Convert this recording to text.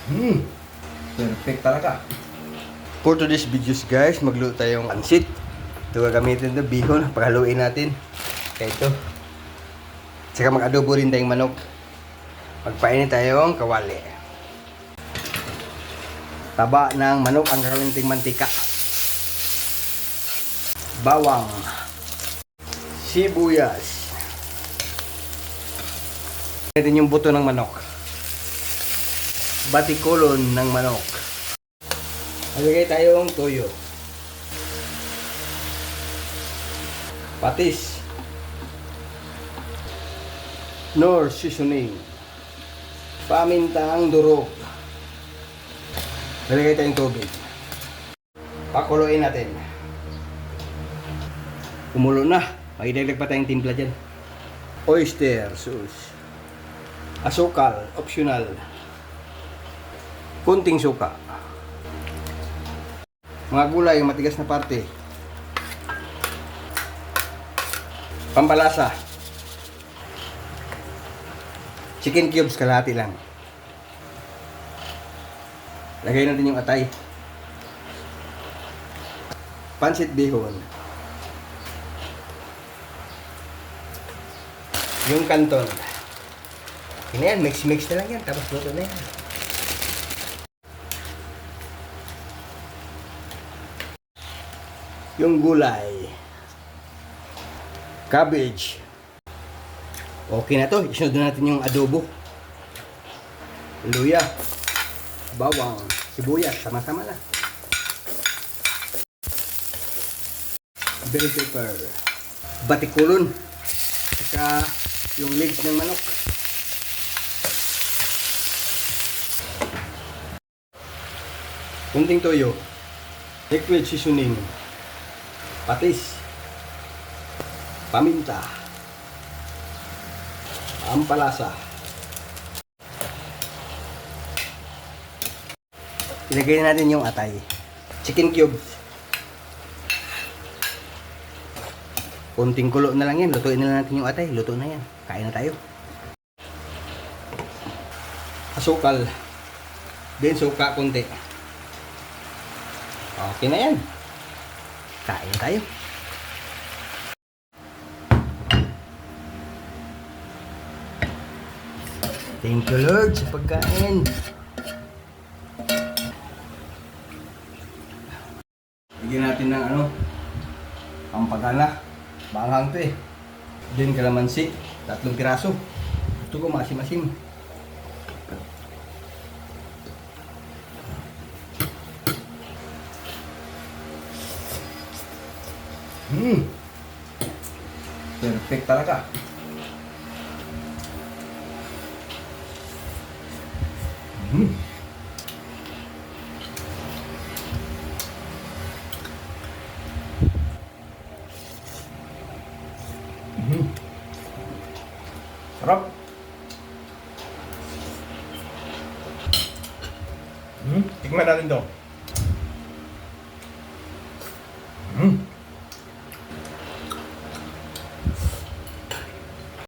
Perfect talaga. For today's videos guys, magluto tayong pansit. Ito gagamitin ito, bihon. Paghaluin natin. Kaya ito. Tsaka mag-adobo rin tayong manok. Magpainit tayong kawali. Taba ng manok ang kakalinting mantika. Bawang. Sibuyas. Natin yung buto ng manok. Batikulon ng manok. Lagay tayong toyo. Patis. Nor seasoning. Pamintang durog. Lagay tayong tubig. Pakuluin natin. Kumulo na. Magdagdag pa tayong timpla dyan. Oyster sauce. Asukal, optional. Kunting suka. Mga gulay, matigas na parte. Pampalasa. Chicken cubes, kalahati lang. Lagay natin yung atay. Pansit bihon. Yung kanton. Yan yan, mix na lang yan. Tapos luto na yan. Yung gulay. Cabbage. Okay na to. Isunod na natin yung adobo. Luya. Bawang. Sibuyas. Sama-sama na. Bell pepper. Batikulon. Saka yung legs ng manok. Kunting toyo. Liquid seasoning. Patis. Paminta. Ampalasa. Ilagay na natin yung atay. Chicken cubes. Kunting kulo na lang yan. Lutuin na lang natin yung atay. Luto na yan. Kain na tayo. Asukal. Then suka kunti. Okay na yan. Kain na tayo. Thank you Lord sa pagkain. Bigyan natin ng pampagana. Banghang to eh. Then kalamansi. 3 piraso. Ito ko masim-masim. Perfect talaga. Sarap. Tikman natin to.